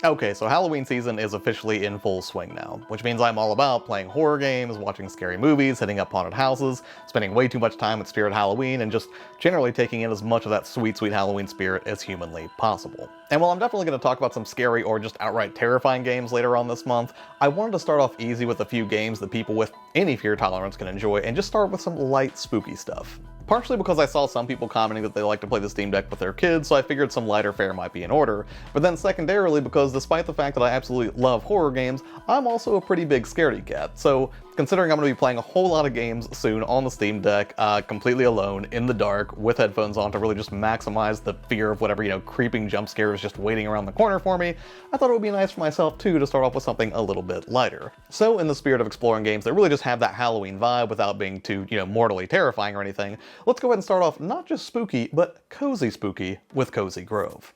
Okay, so Halloween season is officially in full swing now, which means I'm all about playing horror games, watching scary movies, hitting up haunted houses, spending way too much time at Spirit Halloween, and just generally taking in as much of that sweet, sweet Halloween spirit as humanly possible. And while I'm definitely going to talk about some scary or just outright terrifying games later on this month, I wanted to start off easy with a few games that people with any fear tolerance can enjoy, and just start with some light, spooky stuff. Partially because I saw some people commenting that they like to play the Steam Deck with their kids, so I figured some lighter fare might be in order, but then secondarily because despite the fact that I absolutely love horror games, I'm also a pretty big scaredy cat, so considering I'm going to be playing a whole lot of games soon on the Steam Deck, completely alone, in the dark, with headphones on to really just maximize the fear of whatever, creeping jump scare is just waiting around the corner for me, I thought it would be nice for myself too to start off with something a little bit lighter. So in the spirit of exploring games that really just have that Halloween vibe without being too, mortally terrifying or anything, let's go ahead and start off not just spooky, but cozy spooky with Cozy Grove.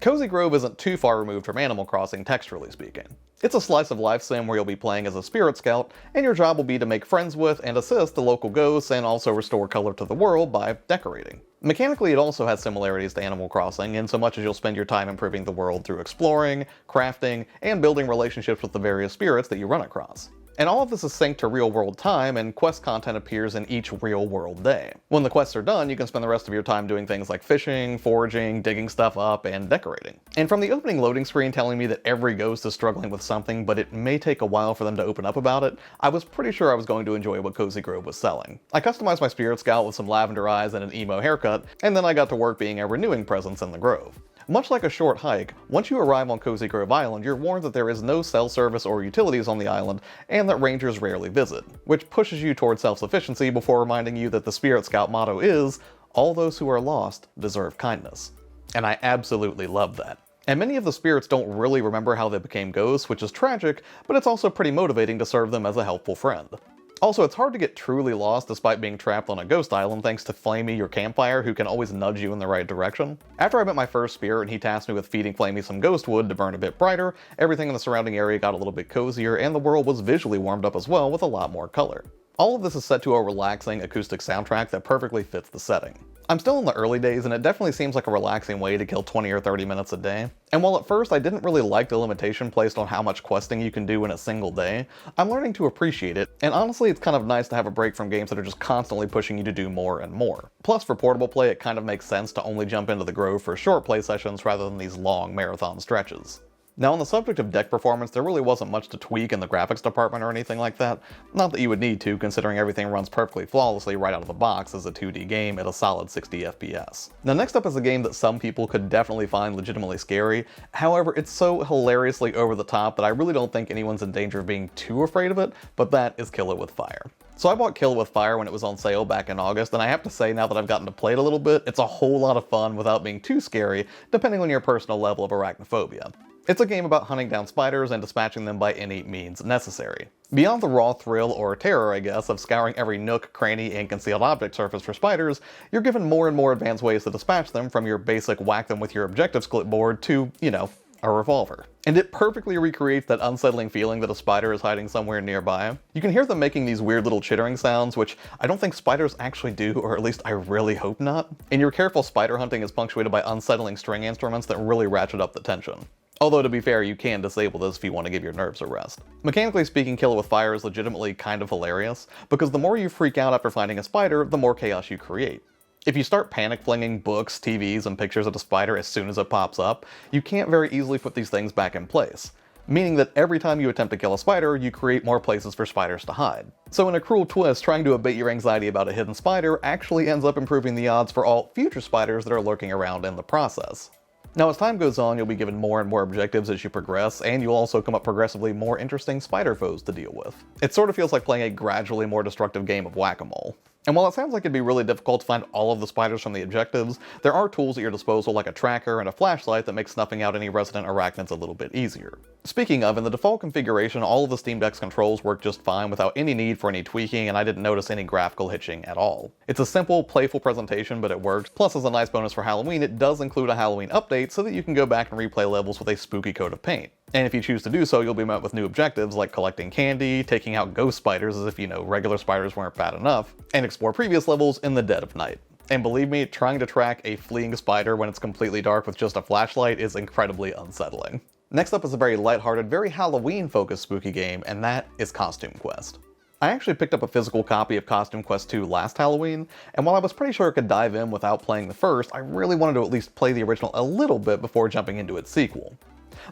Cozy Grove isn't too far removed from Animal Crossing, texturally speaking. It's a slice of life sim where you'll be playing as a spirit scout, and your job will be to make friends with and assist the local ghosts and also restore color to the world by decorating. Mechanically, it also has similarities to Animal Crossing, in so much as you'll spend your time improving the world through exploring, crafting, and building relationships with the various spirits that you run across. And all of this is synced to real-world time, and quest content appears in each real-world day. When the quests are done, you can spend the rest of your time doing things like fishing, foraging, digging stuff up, and decorating. And from the opening loading screen telling me that every ghost is struggling with something, but it may take a while for them to open up about it, I was pretty sure I was going to enjoy what Cozy Grove was selling. I customized my spirit scout with some lavender eyes and an emo haircut, and then I got to work being a renewing presence in the grove. Much like a short hike, once you arrive on Cozy Grove Island, you're warned that there is no cell service or utilities on the island, and that rangers rarely visit, which pushes you toward self-sufficiency before reminding you that the Spirit Scout motto is, all those who are lost deserve kindness. And I absolutely love that. And many of the spirits don't really remember how they became ghosts, which is tragic, but it's also pretty motivating to serve them as a helpful friend. Also, it's hard to get truly lost despite being trapped on a ghost island thanks to Flamey, your campfire, who can always nudge you in the right direction. After I met my first spirit and he tasked me with feeding Flamey some ghost wood to burn a bit brighter, everything in the surrounding area got a little bit cozier and the world was visually warmed up as well with a lot more color. All of this is set to a relaxing acoustic soundtrack that perfectly fits the setting. I'm still in the early days and it definitely seems like a relaxing way to kill 20 or 30 minutes a day. And while at first I didn't really like the limitation placed on how much questing you can do in a single day, I'm learning to appreciate it, and honestly it's kind of nice to have a break from games that are just constantly pushing you to do more and more. Plus for portable play it kind of makes sense to only jump into the Grove for short play sessions rather than these long marathon stretches. Now on the subject of deck performance, there really wasn't much to tweak in the graphics department or anything like that. Not that you would need to, considering everything runs perfectly flawlessly right out of the box as a 2D game at a solid 60 FPS. Now next up is a game that some people could definitely find legitimately scary, however it's so hilariously over the top that I really don't think anyone's in danger of being too afraid of it, but that is Kill It With Fire. So I bought Kill It With Fire when it was on sale back in August, and I have to say now that I've gotten to play it a little bit, it's a whole lot of fun without being too scary, depending on your personal level of arachnophobia. It's a game about hunting down spiders and dispatching them by any means necessary. Beyond the raw thrill, or terror I guess, of scouring every nook, cranny, and concealed object surface for spiders, you're given more and more advanced ways to dispatch them, from your basic whack them with your objectives clipboard to, a revolver. And it perfectly recreates that unsettling feeling that a spider is hiding somewhere nearby. You can hear them making these weird little chittering sounds, which I don't think spiders actually do, or at least I really hope not. And your careful spider hunting is punctuated by unsettling string instruments that really ratchet up the tension. Although to be fair, you can disable this if you want to give your nerves a rest. Mechanically speaking, Kill It With Fire is legitimately kind of hilarious, because the more you freak out after finding a spider, the more chaos you create. If you start panic flinging books, TVs, and pictures at a spider as soon as it pops up, you can't very easily put these things back in place. Meaning that every time you attempt to kill a spider, you create more places for spiders to hide. So in a cruel twist, trying to abate your anxiety about a hidden spider actually ends up improving the odds for all future spiders that are lurking around in the process. Now as time goes on, you'll be given more and more objectives as you progress, and you'll also come up progressively more interesting spider foes to deal with. It sort of feels like playing a gradually more destructive game of whack-a-mole. And while it sounds like it'd be really difficult to find all of the spiders from the objectives, there are tools at your disposal like a tracker and a flashlight that make snuffing out any resident arachnids a little bit easier. Speaking of, in the default configuration, all of the Steam Deck's controls work just fine without any need for any tweaking, and I didn't notice any graphical hitching at all. It's a simple, playful presentation, but it works. Plus, as a nice bonus for Halloween, it does include a Halloween update so that you can go back and replay levels with a spooky coat of paint. And if you choose to do so, you'll be met with new objectives like collecting candy, taking out ghost spiders as if, regular spiders weren't bad enough, and explore previous levels in the dead of night. And believe me, trying to track a fleeing spider when it's completely dark with just a flashlight is incredibly unsettling. Next up is a very lighthearted, very Halloween-focused spooky game, and that is Costume Quest. I actually picked up a physical copy of Costume Quest 2 last Halloween, and while I was pretty sure I could dive in without playing the first, I really wanted to at least play the original a little bit before jumping into its sequel.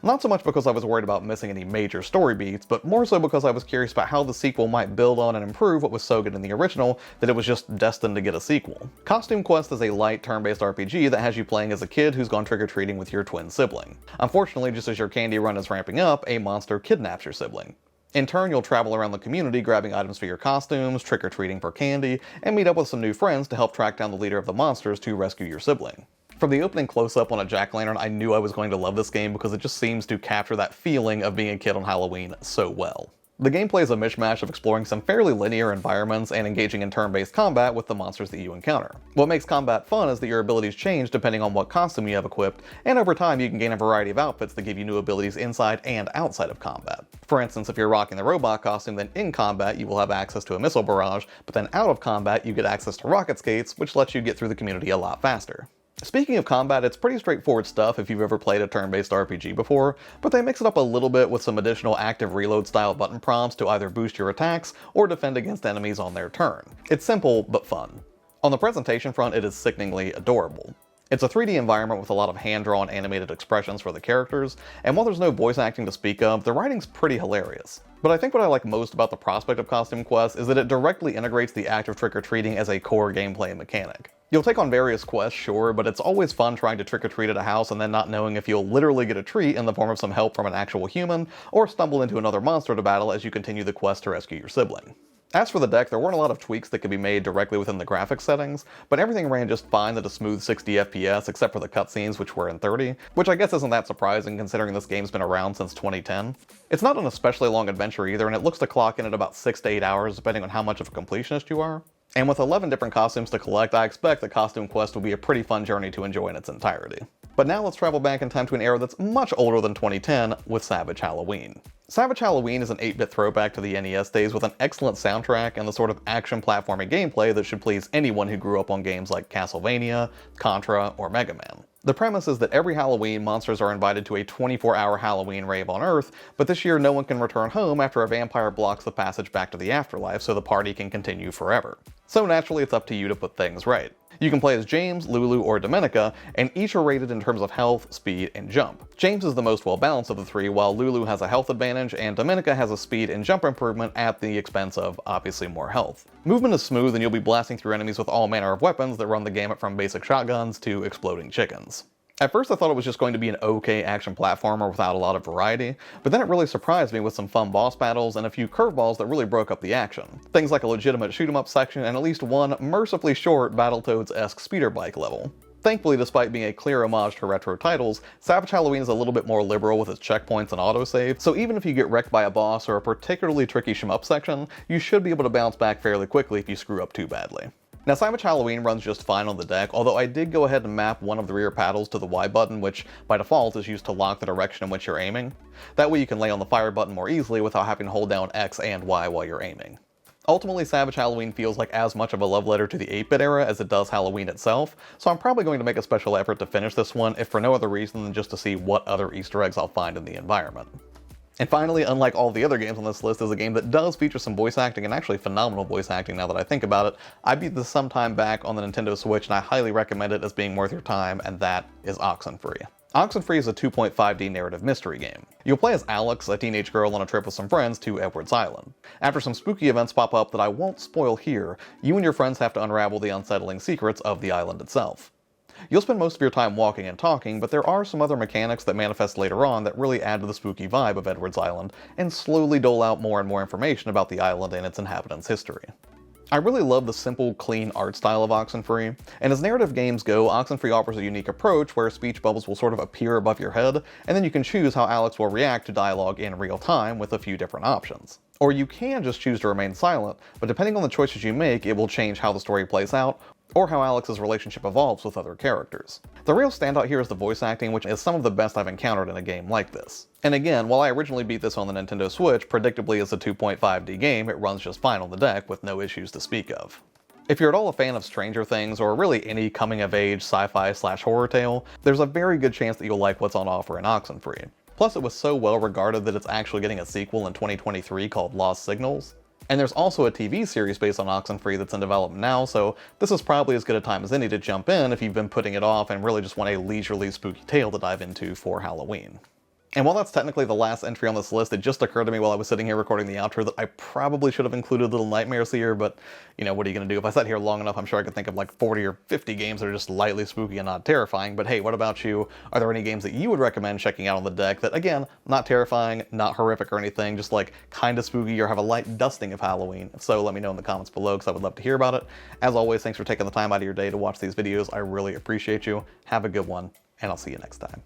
Not so much because I was worried about missing any major story beats, but more so because I was curious about how the sequel might build on and improve what was so good in the original that it was just destined to get a sequel. Costume Quest is a light turn-based RPG that has you playing as a kid who's gone trick-or-treating with your twin sibling. Unfortunately, just as your candy run is ramping up, a monster kidnaps your sibling. In turn, you'll travel around the community grabbing items for your costumes, trick-or-treating for candy, and meet up with some new friends to help track down the leader of the monsters to rescue your sibling. From the opening close-up on a jack-o'-lantern, I knew I was going to love this game because it just seems to capture that feeling of being a kid on Halloween so well. The gameplay is a mishmash of exploring some fairly linear environments and engaging in turn-based combat with the monsters that you encounter. What makes combat fun is that your abilities change depending on what costume you have equipped, and over time you can gain a variety of outfits that give you new abilities inside and outside of combat. For instance, if you're rocking the robot costume, then in combat you will have access to a missile barrage, but then out of combat you get access to rocket skates, which lets you get through the community a lot faster. Speaking of combat, it's pretty straightforward stuff if you've ever played a turn-based RPG before, but they mix it up a little bit with some additional active reload style button prompts to either boost your attacks or defend against enemies on their turn. It's simple, but fun. On the presentation front, it is sickeningly adorable. It's a 3D environment with a lot of hand-drawn animated expressions for the characters, and while there's no voice acting to speak of, the writing's pretty hilarious. But I think what I like most about the prospect of Costume Quest is that it directly integrates the act of trick-or-treating as a core gameplay mechanic. You'll take on various quests, sure, but it's always fun trying to trick-or-treat at a house and then not knowing if you'll literally get a treat in the form of some help from an actual human, or stumble into another monster to battle as you continue the quest to rescue your sibling. As for the deck, there weren't a lot of tweaks that could be made directly within the graphics settings, but everything ran just fine at a smooth 60 FPS except for the cutscenes, which were in 30, which I guess isn't that surprising considering this game's been around since 2010. It's not an especially long adventure either, and it looks to clock in at about 6 to 8 hours depending on how much of a completionist you are. And with 11 different costumes to collect, I expect the Costume Quest will be a pretty fun journey to enjoy in its entirety. But now let's travel back in time to an era that's much older than 2010 with Savage Halloween. Savage Halloween is an 8-bit throwback to the NES days with an excellent soundtrack and the sort of action platforming gameplay that should please anyone who grew up on games like Castlevania, Contra, or Mega Man. The premise is that every Halloween, monsters are invited to a 24-hour Halloween rave on Earth, but this year no one can return home after a vampire blocks the passage back to the afterlife so the party can continue forever. So naturally it's up to you to put things right. You can play as James, Lulu, or Dominica, and each are rated in terms of health, speed, and jump. James is the most well-balanced of the three, while Lulu has a health advantage, and Dominica has a speed and jump improvement at the expense of, obviously, more health. Movement is smooth, and you'll be blasting through enemies with all manner of weapons that run the gamut from basic shotguns to exploding chickens. At first I thought it was just going to be an okay action platformer without a lot of variety, but then it really surprised me with some fun boss battles and a few curveballs that really broke up the action. Things like a legitimate shoot-'em-up section and at least one mercifully short Battletoads-esque speeder bike level. Thankfully, despite being a clear homage to retro titles, Savage Halloween is a little bit more liberal with its checkpoints and autosave, so even if you get wrecked by a boss or a particularly tricky shmup section, you should be able to bounce back fairly quickly if you screw up too badly. Now, Savage Halloween runs just fine on the deck, although I did go ahead and map one of the rear paddles to the Y button, which by default is used to lock the direction in which you're aiming. That way you can lay on the fire button more easily without having to hold down X and Y while you're aiming. Ultimately, Savage Halloween feels like as much of a love letter to the 8-bit era as it does Halloween itself, so I'm probably going to make a special effort to finish this one, if for no other reason than just to see what other Easter eggs I'll find in the environment. And finally, unlike all the other games on this list, is a game that does feature some voice acting, and actually phenomenal voice acting now that I think about it. I beat this sometime back on the Nintendo Switch, and I highly recommend it as being worth your time, and that is Oxenfree. Oxenfree is a 2.5D narrative mystery game. You'll play as Alex, a teenage girl on a trip with some friends to Edward's Island. After some spooky events pop up that I won't spoil here, you and your friends have to unravel the unsettling secrets of the island itself. You'll spend most of your time walking and talking, but there are some other mechanics that manifest later on that really add to the spooky vibe of Edward's Island, and slowly dole out more and more information about the island and its inhabitants' history. I really love the simple, clean art style of Oxenfree, and as narrative games go, Oxenfree offers a unique approach where speech bubbles will sort of appear above your head, and then you can choose how Alex will react to dialogue in real time with a few different options. Or you can just choose to remain silent, but depending on the choices you make, it will change how the story plays out, or how Alex's relationship evolves with other characters. The real standout here is the voice acting, which is some of the best I've encountered in a game like this. And again, while I originally beat this on the Nintendo Switch, predictably as a 2.5D game, it runs just fine on the deck with no issues to speak of. If you're at all a fan of Stranger Things, or really any coming-of-age sci-fi/horror tale, there's a very good chance that you'll like what's on offer in Oxenfree. Plus, it was so well regarded that it's actually getting a sequel in 2023 called Lost Signals. And there's also a TV series based on Oxenfree that's in development now, so this is probably as good a time as any to jump in if you've been putting it off and really just want a leisurely spooky tale to dive into for Halloween. And while that's technically the last entry on this list, it just occurred to me while I was sitting here recording the outro that I probably should have included Little Nightmares here, but, you know, what are you going to do? If I sat here long enough, I'm sure I could think of like 40 or 50 games that are just lightly spooky and not terrifying. But hey, what about you? Are there any games that you would recommend checking out on the deck that, again, not terrifying, not horrific or anything, just like kind of spooky or have a light dusting of Halloween? If so, let me know in the comments below because I would love to hear about it. As always, thanks for taking the time out of your day to watch these videos. I really appreciate you. Have a good one, and I'll see you next time.